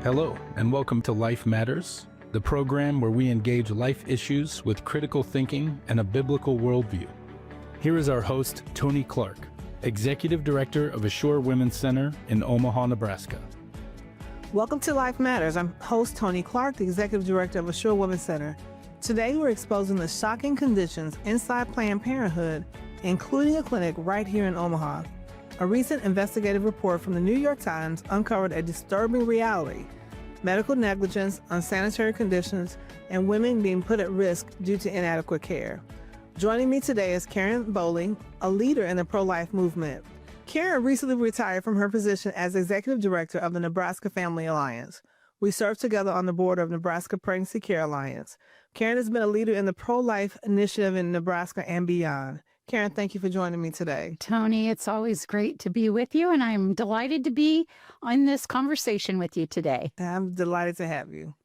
Hello, and welcome to Life Matters, the program where we engage life issues with critical thinking and a biblical worldview. Here is our host, Tony Clark, Executive Director of Assure Women's Center in Omaha, Nebraska. Welcome to Life Matters. I'm host Tony Clark, the Executive Director of Assure Women's Center. Today, we're exposing the shocking conditions inside Planned Parenthood, including a clinic right here in Omaha. A recent investigative report from the New York Times uncovered a disturbing reality: medical negligence, unsanitary conditions, and women being put at risk due to inadequate care. Joining me today is Karen Bowling, a leader in the pro-life movement. Karen recently retired from her position as Executive Director of the Nebraska Family Alliance. We serve together on the board of Nebraska Pregnancy Care Alliance. Karen has been a leader in the pro-life initiative in Nebraska and beyond. Karen, thank you for joining me today. Tony, it's always great to be with you, and I'm delighted to be on this conversation with you today. I'm delighted to have you.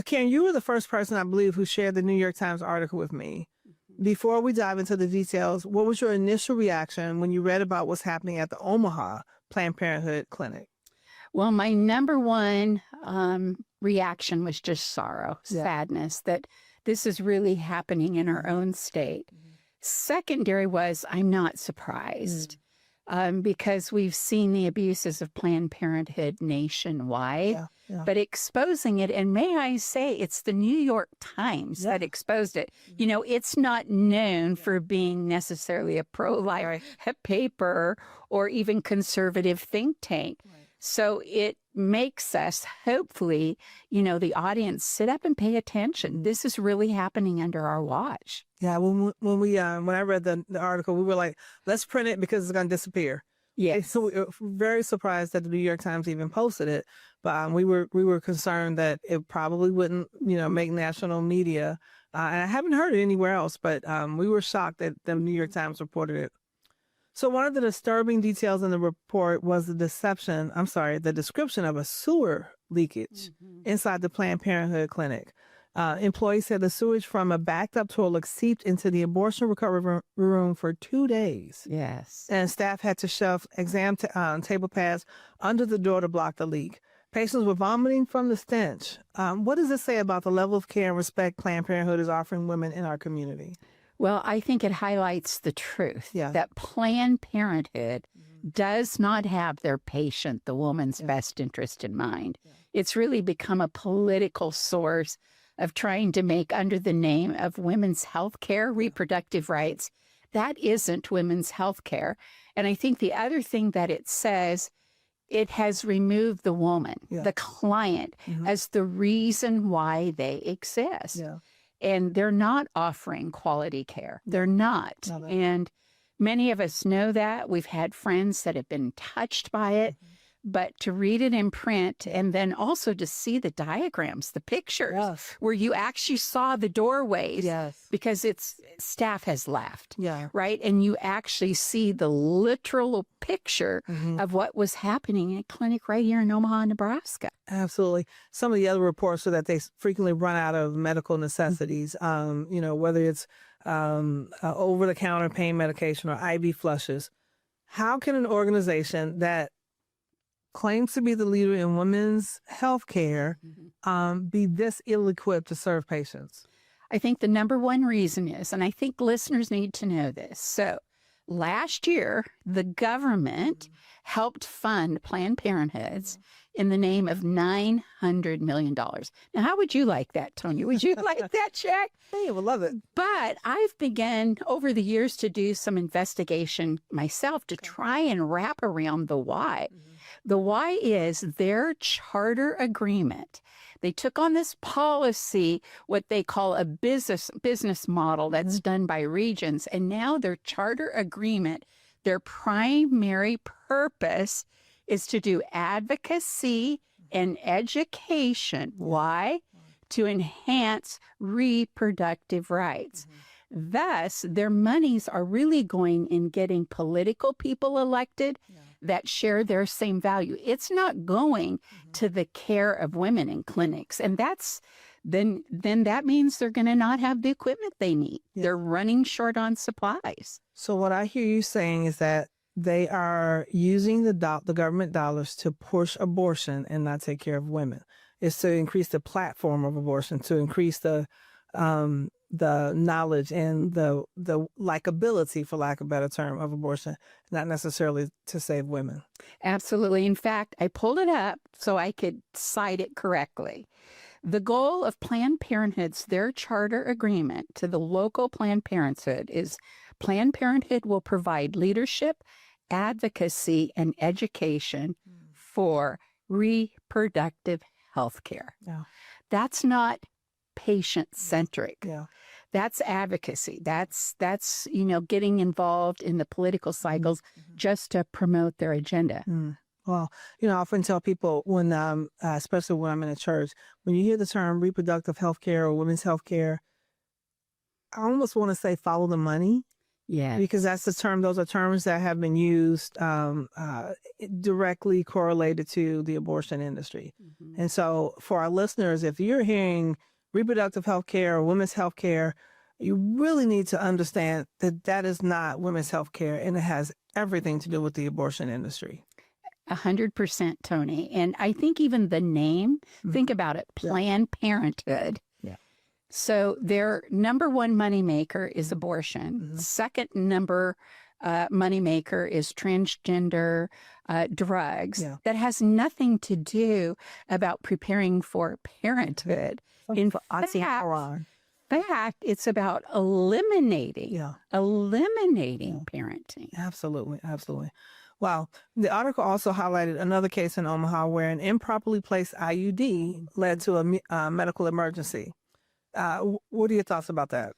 Karen, you were the first person, I believe, who shared the New York Times article with me. Before we dive into the details, what was your initial reaction when you read about what's happening at the Omaha Planned Parenthood clinic? Well, my number one reaction was just sorrow, sadness, that this is really happening in our own state. Secondary was, I'm not surprised because we've seen the abuses of Planned Parenthood nationwide, but exposing it, and may I say, it's the New York Times that exposed it. You know, it's not known for being necessarily a pro-life paper or even conservative think tank. So it makes us, hopefully, you know, the audience sit up and pay attention. This is really happening under our watch. Yeah, when I read the article, we were like, let's print it because it's going to disappear. Yeah. So we were very surprised that the New York Times even posted it, but we were concerned that it probably wouldn't, make national media. And I haven't heard it anywhere else, but we were shocked that the New York Times reported it. So one of the disturbing details in the report was the description of a sewer leakage inside the Planned Parenthood clinic. Employees said the sewage from a backed up toilet seeped into the abortion recovery room for 2 days. Yes. And staff had to shove exam table pads under the door to block the leak. Patients were vomiting from the stench. What does this say about the level of care and respect Planned Parenthood is offering women in our community? Well, I think it highlights the truth that Planned Parenthood does not have their patient, the woman's best interest in mind. It's really become a political source of trying to make, under the name of women's health care, reproductive rights. That isn't women's health care. And I think the other thing that it says, it has removed the woman, the client, as the reason why they exist. And they're not offering quality care. They're not. And many of us know that. We've had friends that have been touched by it. But to read it in print and then also to see the diagrams, the pictures, where you actually saw the doorways, because staff has left, right? And you actually see the literal picture of what was happening in a clinic right here in Omaha, Nebraska. Absolutely. Some of the other reports are that they frequently run out of medical necessities, whether it's over-the-counter pain medication or IV flushes. How can an organization that claims to be the leader in women's health care be this ill-equipped to serve patients? I think the number one reason is, and I think listeners need to know this. So last year, the government helped fund Planned Parenthood's in the name of $900 million. Now, how would you like that, Tony? Would you like that check? I would love it. But I've begun over the years to do some investigation myself to try and wrap around the why. The why is their charter agreement. They took on this policy, what they call a business model that's done by regions. And now their charter agreement, their primary purpose is to do advocacy and education. Why? To enhance reproductive rights. Thus, their monies are really going in getting political people elected that share their same value. It's not going to the care of women in clinics. And then that means they're going to not have the equipment they need. They're running short on supplies. So what I hear you saying is that they are using the government dollars to push abortion and not take care of women. It's to increase the platform of abortion, to increase the knowledge and the likability, for lack of a better term, of abortion, not necessarily to save women. Absolutely. In fact, I pulled it up so I could cite it correctly. The goal of Planned Parenthood's their charter agreement to the local Planned Parenthood is Planned Parenthood will provide leadership, advocacy, and education for reproductive health care. Yeah. That's not patient-centric. Yeah. That's advocacy. That's getting involved in the political cycles just to promote their agenda. Well, I often tell people when, especially when I'm in a church, when you hear the term reproductive health care or women's health care, I almost want to say follow the money. Yeah. Because that's the term, those are terms that have been used directly correlated to the abortion industry. And so for our listeners, if you're hearing reproductive health care or women's health care, you really need to understand that that is not women's health care, and it has everything to do with the abortion industry. 100%, Tony. And I think even the name, think about it, Planned Parenthood. Yeah. So their number one moneymaker is abortion. Second number moneymaker is transgender drugs. Yeah. That has nothing to do about preparing for parenthood. In fact, it's about eliminating parenting. Absolutely. Absolutely. Wow. The article also highlighted another case in Omaha where an improperly placed IUD led to a medical emergency. What are your thoughts about that?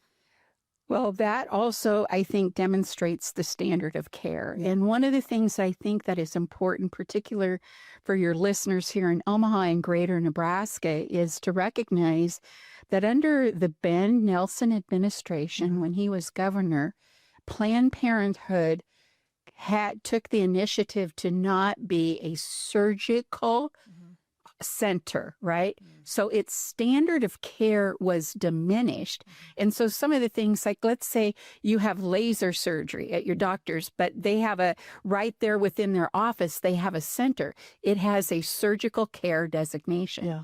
Well, that also, I think, demonstrates the standard of care. Yeah. And one of the things I think that is important, particular for your listeners here in Omaha and greater Nebraska, is to recognize that under the Ben Nelson administration, when he was governor, Planned Parenthood took the initiative to not be a surgical center, right? So its standard of care was diminished. And so some of the things, like let's say you have laser surgery at your doctor's, but they have right there within their office, they have a center. It has a surgical care designation. Yeah.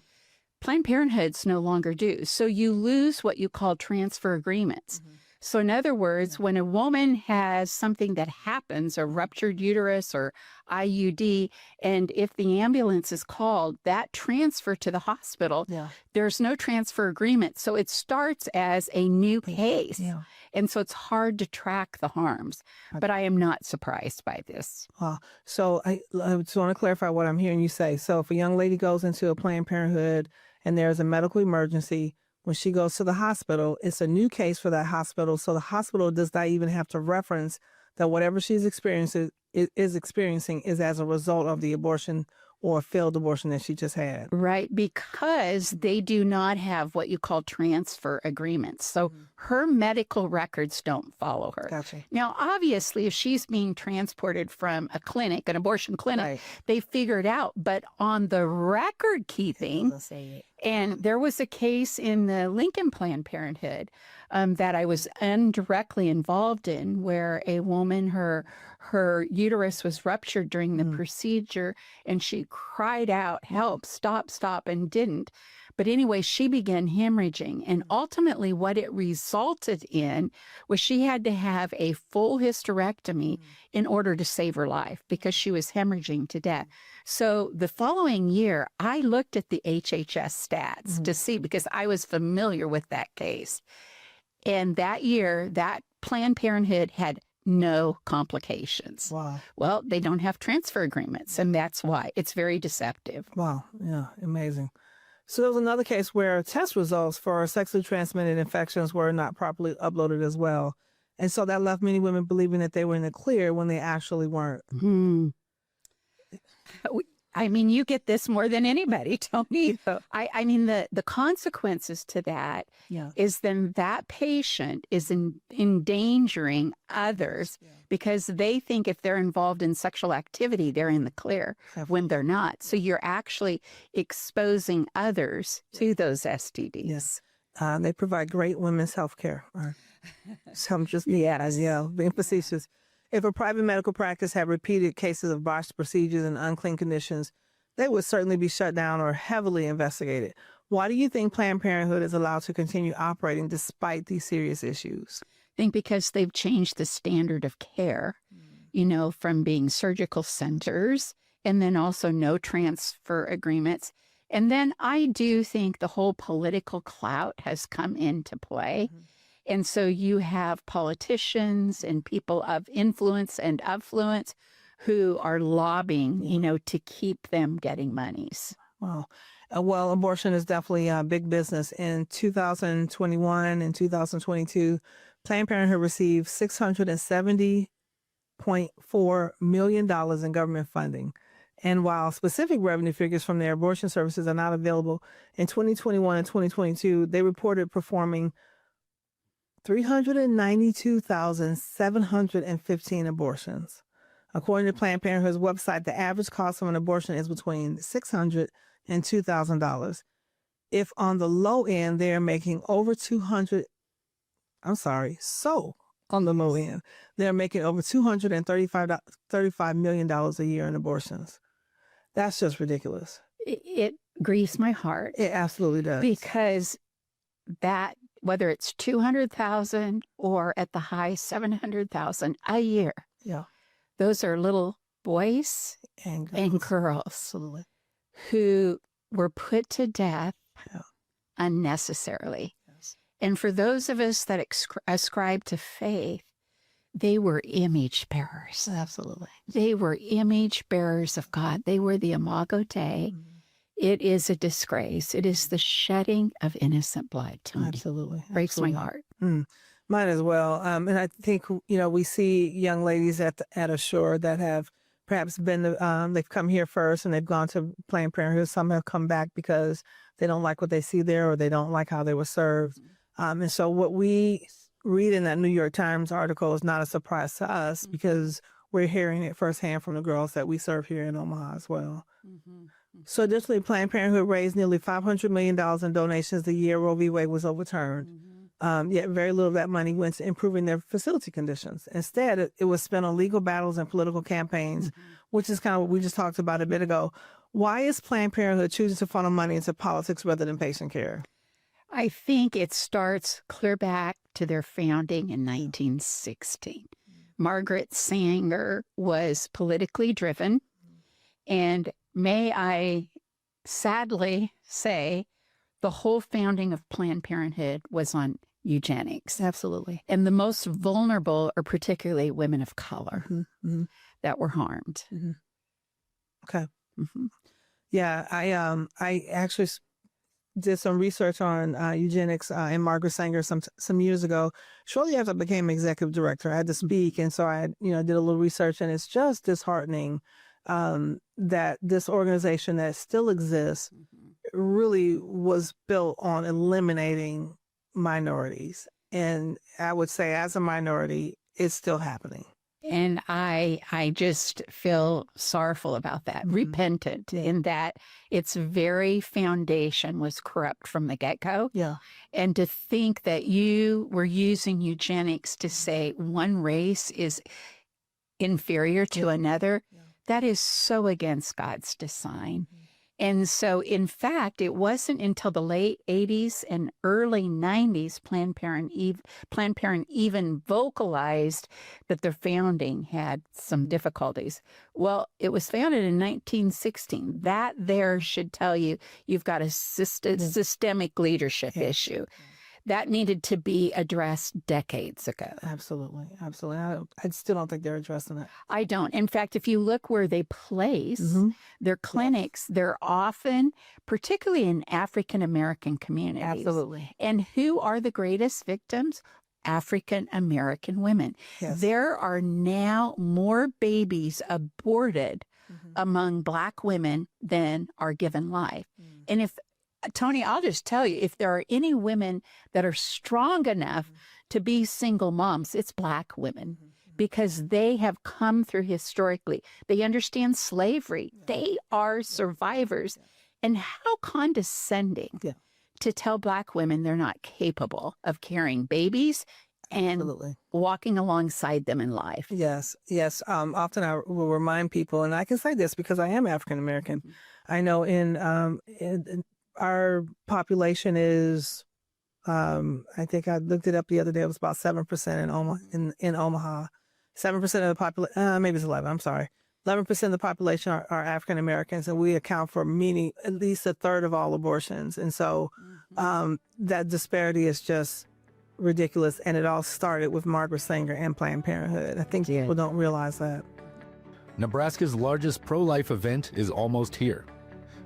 Planned Parenthoods no longer do. So you lose what you call transfer agreements. So in other words, when a woman has something that happens, a ruptured uterus or IUD, and if the ambulance is called, that transfer to the hospital, there's no transfer agreement. So it starts as a new case. Yeah. And so it's hard to track the harms. But I am not surprised by this. So I just want to clarify what I'm hearing you say. So if a young lady goes into a Planned Parenthood and there's a medical emergency, when she goes to the hospital, it's a new case for that hospital. So the hospital does not even have to reference that whatever she's experiencing is as a result of the abortion or failed abortion that she just had. Right, because they do not have what you call transfer agreements. So her medical records don't follow her. Gotcha. Now, obviously, if she's being transported from a clinic, an abortion clinic, they figure it out. But on the record keeping, and there was a case in the Lincoln Planned Parenthood that I was indirectly involved in where a woman, her uterus was ruptured during the procedure, and she cried out, help, stop, and didn't. But anyway, she began hemorrhaging. And ultimately what it resulted in was she had to have a full hysterectomy in order to save her life because she was hemorrhaging to death. So the following year, I looked at the HHS stats to see, because I was familiar with that case. And that year, that Planned Parenthood had no complications. Wow. Well, they don't have transfer agreements, and that's why. It's very deceptive. Wow. Yeah, amazing. So there was another case where test results for sexually transmitted infections were not properly uploaded as well. And so that left many women believing that they were in the clear when they actually weren't. I mean, you get this more than anybody, Tony. I mean, the consequences to that is then that patient is endangering others because they think if they're involved in sexual activity, they're in the clear when they're not. So you're actually exposing others to those STDs. Yes. They provide great women's health care. So I'm just being facetious. If a private medical practice had repeated cases of botched procedures and unclean conditions, they would certainly be shut down or heavily investigated. Why do you think Planned Parenthood is allowed to continue operating despite these serious issues? I think because they've changed the standard of care, from being surgical centers and then also no transfer agreements. And then I do think the whole political clout has come into play. And so you have politicians and people of influence and affluence who are lobbying, to keep them getting monies. Wow. Well, abortion is definitely a big business. In 2021 and 2022, Planned Parenthood received $670.4 million in government funding. And while specific revenue figures from their abortion services are not available, in 2021 and 2022, they reported performing 392,715 abortions. According to Planned Parenthood's website, the average cost of an abortion is between $600 and $2,000. If on the low end, they're making over $235 million a year in abortions. That's just ridiculous. It grieves my heart. It absolutely does. Because that, whether it's 200,000 or at the high 700,000 a year, those are little boys and girls absolutely, who were put to death unnecessarily. Yes. And for those of us that ascribe to faith, they were image bearers. Absolutely. They were image bearers of God. They were the Imago Dei. It is a disgrace. It is the shedding of innocent blood, Tony. Absolutely. Breaks my heart. Mine as well. And I think, we see young ladies at Ashore that have perhaps been, they've come here first and they've gone to Planned Parenthood. Some have come back because they don't like what they see there or they don't like how they were served. And so what we read in that New York Times article is not a surprise to us because we're hearing it firsthand from the girls that we serve here in Omaha as well. So additionally, Planned Parenthood raised nearly $500 million in donations the year Roe v. Wade was overturned. Yet very little of that money went to improving their facility conditions. Instead, it was spent on legal battles and political campaigns, which is kind of what we just talked about a bit ago. Why is Planned Parenthood choosing to funnel money into politics rather than patient care? I think it starts clear back to their founding in 1916. Margaret Sanger was politically driven, and may I sadly say, the whole founding of Planned Parenthood was on eugenics. Absolutely. And the most vulnerable are particularly women of color that were harmed. Okay. Yeah, I actually did some research on eugenics and Margaret Sanger some years ago. Shortly after I became executive director, I had to speak. And so I did a little research, and it's just disheartening that this organization that still exists really was built on eliminating minorities. And I would say as a minority, it's still happening. And I just feel sorrowful about that, repentant in that its very foundation was corrupt from the get-go. Yeah. And to think that you were using eugenics to say one race is inferior to another, that is so against God's design. And so, in fact, it wasn't until the late 80s and early 90s Planned Parenthood even vocalized that their founding had some difficulties. Well, it was founded in 1916. That there should tell you you've got a systemic leadership issue. That needed to be addressed decades ago. Absolutely. Absolutely. I still don't think they're addressing it. I don't. In fact, if you look where they place their clinics, they're often, particularly in African-American communities. Absolutely. And who are the greatest victims? African-American women. Yes. There are now more babies aborted among Black women than are given life. And if Tony, I'll just tell you, if there are any women that are strong enough to be single moms, it's Black women because they have come through historically. They understand slavery. They are survivors. And how condescending to tell Black women they're not capable of carrying babies and Absolutely. walking alongside them in life. Yes, yes. Often I will remind people, and I can say this because I am African American. I know in our population is, I think I looked it up the other day. It was about 7% in Omaha. In Omaha, 7% of the population, maybe it's 11. I'm sorry, 11% of the population are African Americans, and we account for at least a third of all abortions. And so that disparity is just ridiculous, and it all started with Margaret Sanger and Planned Parenthood. I think people don't realize that. Nebraska's largest pro-life event is almost here.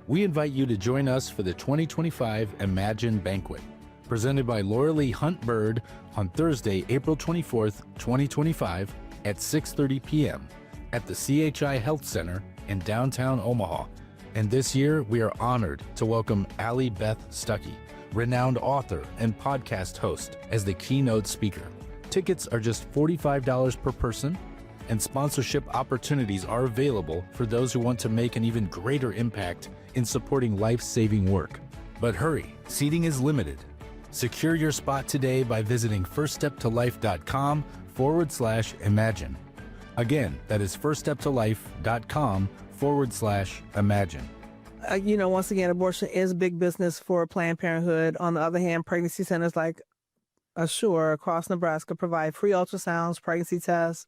We invite you to join us for the 2025 Imagine Banquet, presented by Laura Lee Hunt Bird on Thursday, April 24th, 2025 at 6:30 p.m. at the CHI Health Center in downtown Omaha. And this year, we are honored to welcome Allie Beth Stuckey, renowned author and podcast host, as the keynote speaker. Tickets are just $45 per person, and sponsorship opportunities are available for those who want to make an even greater impact in supporting life-saving work. But hurry, seating is limited. Secure your spot today by visiting firststeptolife.com/imagine. Again, that is firststeptolife.com/imagine. Once again, abortion is big business for Planned Parenthood. On the other hand, pregnancy centers like Assure across Nebraska provide free ultrasounds, pregnancy tests,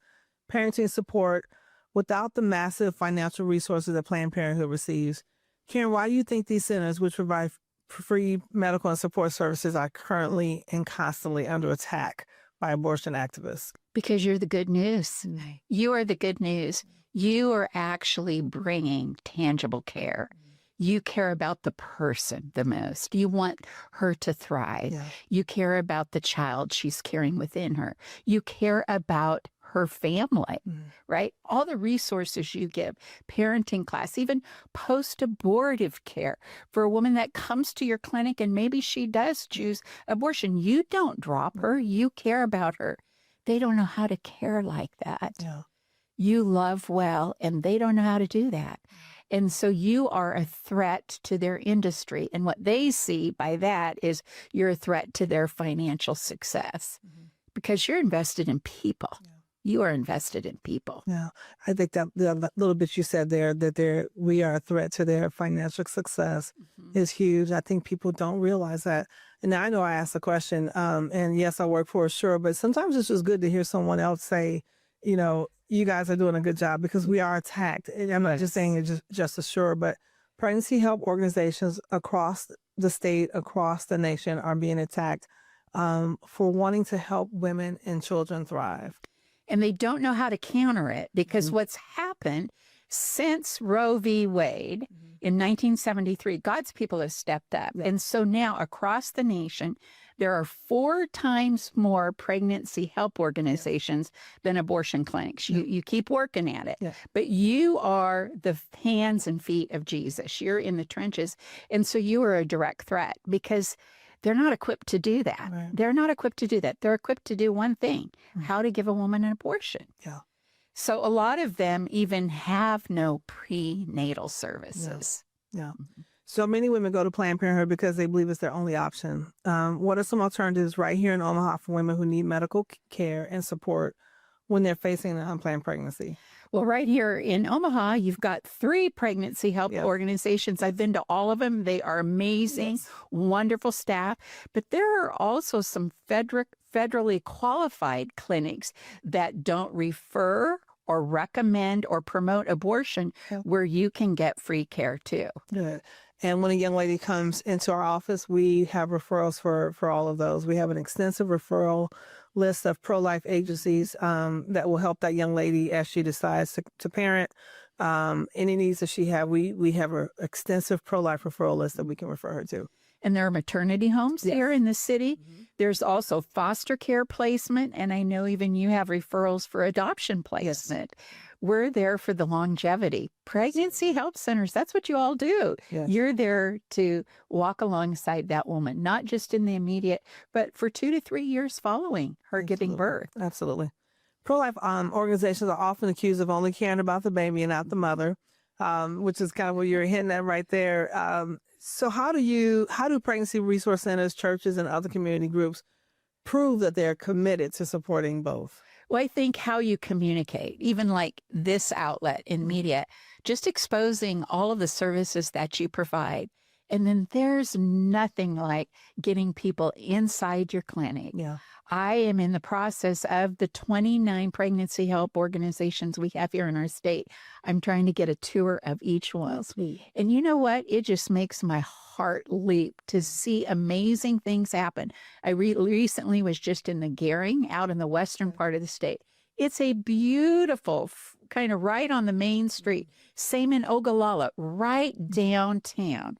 parenting support without the massive financial resources that Planned Parenthood receives. Karen, why do you think these centers, which provide free medical and support services, are currently and constantly under attack by abortion activists? Because you're the good news. You are the good news. You are actually bringing tangible care. You care about the person the most. You want her to thrive. Yeah. You care about the child she's carrying within her. You care about her family, right? All the resources you give, parenting class, even post-abortive care for a woman that comes to your clinic and maybe she does choose abortion. You don't drop her. You care about her. They don't know how to care like that. Yeah. You love well, and they don't know how to do that. And so you are a threat to their industry. And what they see by that is you're a threat to their financial success because you're invested in people. Yeah. You are invested in people. Yeah. I think that the little bit you said there, that we are a threat to their financial success is huge. I think people don't realize that. And I know I asked the question, and yes, I work for Assure, but sometimes it's just good to hear someone else say, you guys are doing a good job, because we are attacked. And I'm not just saying it's just Assure, but pregnancy help organizations across the state, across the nation are being attacked for wanting to help women and children thrive. And they don't know how to counter it, because what's happened since Roe v. Wade in 1973, God's people have stepped up. Yeah. And so now across the nation, there are 4 times more pregnancy help organizations than abortion clinics. You keep working at it, but you are the hands and feet of Jesus. You're in the trenches. And so you are a direct threat, because they're not equipped to do that. Right. They're not equipped to do that. They're equipped to do one thing, how to give a woman an abortion. Yeah. So a lot of them even have no prenatal services. Yeah. So many women go to Planned Parenthood because they believe it's their only option. What are some alternatives right here in Omaha for women who need medical care and support when they're facing an unplanned pregnancy? Well, right here in Omaha, you've got 3 pregnancy help organizations. I've been to all of them. They are amazing, wonderful staff. But there are also some federally qualified clinics that don't refer or recommend or promote abortion, where you can get free care too. Good. And when a young lady comes into our office, we have referrals for all of those. We have an extensive referral list of pro-life agencies that will help that young lady as she decides to parent. Any needs that she have, we have an extensive pro-life referral list that we can refer her to. And there are maternity homes here in the city. There's also foster care placement. And I know even you have referrals for adoption placement. We're there for the longevity. Pregnancy help centers, that's what you all do. You're there to walk alongside that woman, not just in the immediate, but for 2 to 3 years following her giving birth. Absolutely. Pro-life organizations are often accused of only caring about the baby and not the mother, which is kind of what you're hitting at right there. So how do pregnancy resource centers, churches, and other community groups prove that they're committed to supporting both? Well, I think how you communicate, even like this outlet in media, just exposing all of the services that you provide. And then there's nothing like getting people inside your clinic. Yeah. I am in the process of the 29 pregnancy help organizations we have here in our state. I'm trying to get a tour of each one. And you know what? It just makes my heart leap to see amazing things happen. I recently was just in the Gehring out in the western part of the state. It's a beautiful, kind of right on the main street. Same in Ogallala, right downtown.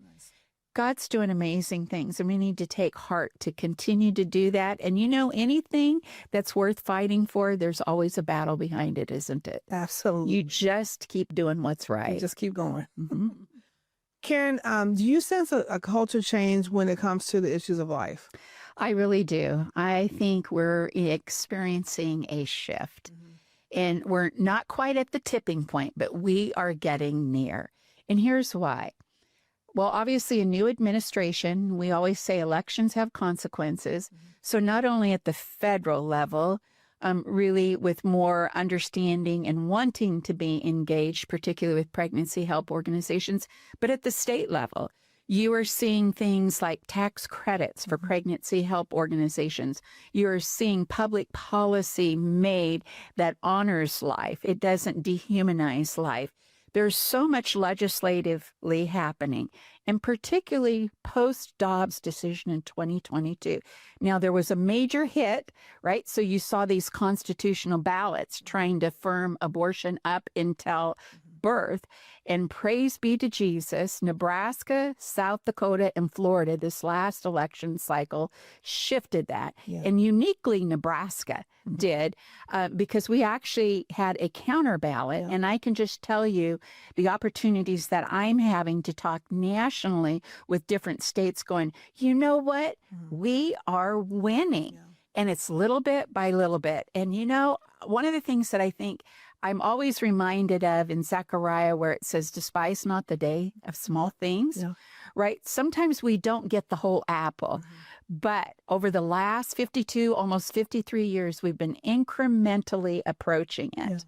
God's doing amazing things, and we need to take heart to continue to do that. And you know, anything that's worth fighting for, there's always a battle behind it, isn't it? Absolutely. You just keep doing what's right. You just keep going. Mm-hmm. Karen, do you sense a culture change when it comes to the issues of life? I really do. I think we're experiencing a shift, and we're not quite at the tipping point, but we are getting near. And here's why. Well, obviously, a new administration, we always say elections have consequences. So not only at the federal level, really with more understanding and wanting to be engaged, particularly with pregnancy help organizations, but at the state level, you are seeing things like tax credits for pregnancy help organizations. You're seeing public policy made that honors life. It doesn't dehumanize life. There's so much legislatively happening, and particularly post-Dobbs decision in 2022. Now, there was a major hit, right? So you saw these constitutional ballots trying to firm abortion up until birth. And praise be to Jesus, Nebraska, South Dakota, and Florida, this last election cycle, shifted that. Yeah. And uniquely, Nebraska did, because we actually had a counter ballot. Yeah. And I can just tell you the opportunities that I'm having to talk nationally with different states going, you know what? We are winning. Yeah. And it's little bit by little bit. And, you know, one of the things that I think I'm always reminded of in Zechariah, where it says, despise not the day of small things, right? Sometimes we don't get the whole apple, but over the last 52, almost 53 years, we've been incrementally approaching it.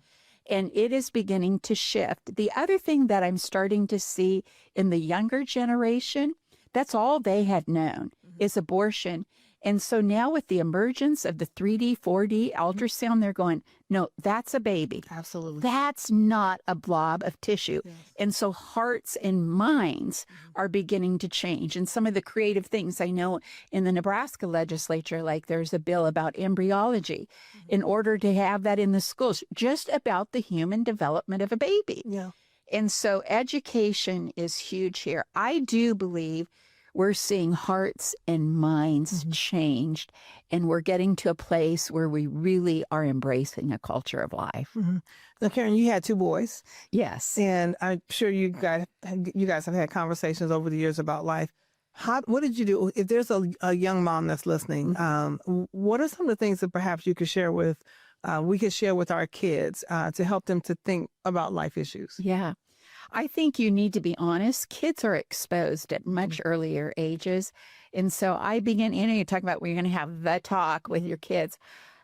And it is beginning to shift. The other thing that I'm starting to see in the younger generation, that's all they had known is abortion. And so now with the emergence of the 3D, 4D ultrasound, they're going, no, that's a baby. Absolutely. That's not a blob of tissue. Yes. And so hearts and minds are beginning to change. And some of the creative things I know in the Nebraska legislature, like there's a bill about embryology in order to have that in the schools, just about the human development of a baby. Yeah. And so education is huge here. I do believe we're seeing hearts and minds changed, and we're getting to a place where we really are embracing a culture of life. Now, Karen, you had 2 boys. Yes. And I'm sure you guys have had conversations over the years about life. What did you do? If there's a young mom that's listening, what are some of the things that perhaps you could share with, we could share with our kids to help them to think about life issues? Yeah. I think you need to be honest. Kids are exposed at much earlier ages. And so I begin, you talk about where you're going to have the talk with your kids.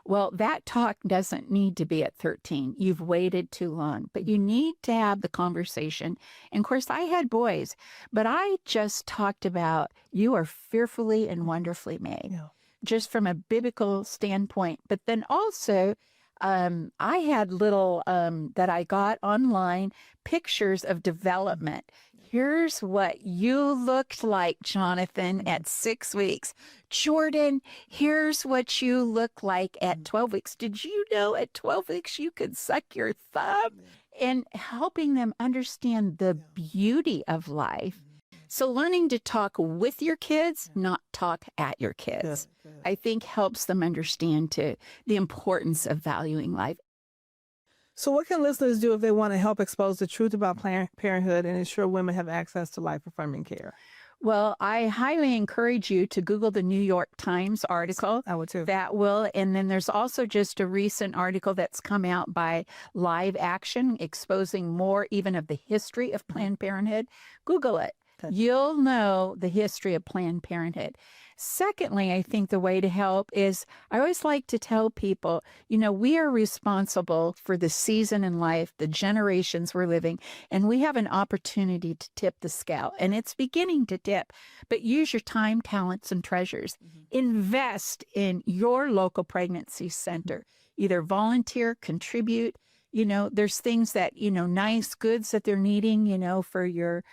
Well, that talk doesn't need to be at 13. You've waited too long, but you need to have the conversation. And of course, I had boys, but I just talked about you are fearfully and wonderfully made, just from a biblical standpoint. But then also, I had little that I got online, pictures of development. Here's what you looked like, Jonathan, at 6 weeks. Jordan, here's what you look like at 12 weeks. Did you know at 12 weeks you could suck your thumb? And helping them understand the beauty of life. So learning to talk with your kids, not talk at your kids, I think helps them understand the importance of valuing life. So what can listeners do if they want to help expose the truth about Planned Parenthood and ensure women have access to life-affirming care? Well, I highly encourage you to Google the New York Times article. I would too. That will. And then there's also just a recent article that's come out by Live Action, exposing more even of the history of Planned Parenthood. Google it. you'll know the history of Planned Parenthood. Secondly, I think the way to help is I always like to tell people, we are responsible for the season in life, the generations we're living, and we have an opportunity to tip the scale. And it's beginning to dip, but use your time, talents, and treasures. Invest in your local pregnancy center. Either volunteer, contribute. There's things that, nice goods that they're needing, for your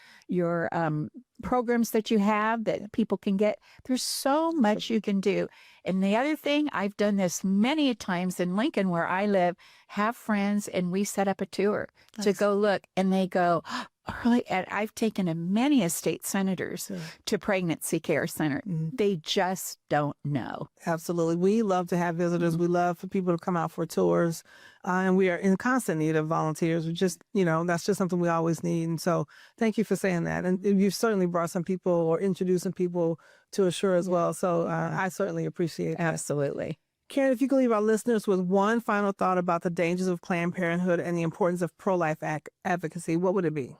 programs that you have that people can get. There's so much you can do. And the other thing, I've done this many times in Lincoln where I live, have friends, and we set up a tour to go look, and they go, really? And I've taken many state senators to pregnancy care center. They just don't know. Absolutely. We love to have visitors. We love for people to come out for tours. And we are in constant need of volunteers. We just, that's just something we always need. And so thank you for saying that. And you've certainly brought some people or introduced some people to Assure as well. So I certainly appreciate that. Absolutely. Karen, if you could leave our listeners with one final thought about the dangers of Planned Parenthood and the importance of pro-life advocacy, what would it be?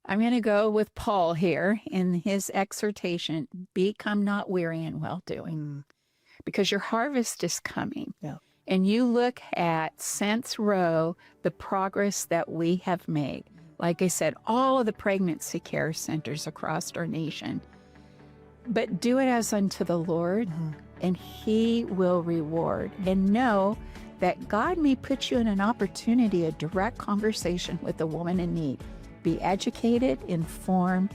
I'm going to go with Paul here in his exhortation, become not weary in well-doing, because your harvest is coming. Yeah. And you look at, since Roe, the progress that we have made. Like I said, all of the pregnancy care centers across our nation. But do it as unto the Lord, and he will reward. And know that God may put you in an opportunity, a direct conversation with a woman in need. Be educated, informed,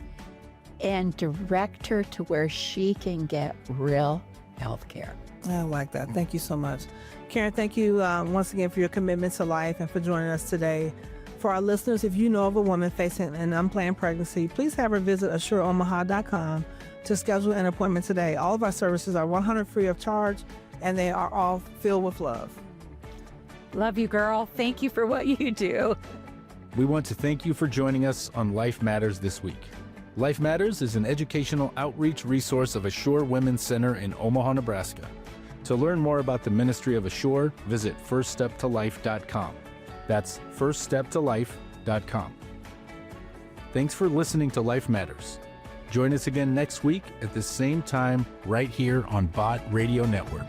and direct her to where she can get real health care. I like that. Thank you so much. Karen, thank you once again for your commitment to life and for joining us today. For our listeners, if you know of a woman facing an unplanned pregnancy, please have her visit AssureOmaha.com to schedule an appointment today. All of our services are 100% free of charge, and they are all filled with love. Love you, girl. Thank you for what you do. We want to thank you for joining us on Life Matters this week. Life Matters is an educational outreach resource of Assure Women's Center in Omaha, Nebraska. To learn more about the ministry of Assure, visit firststeptolife.com. That's firststeptolife.com. Thanks for listening to Life Matters. Join us again next week at the same time right here on BOT Radio Network.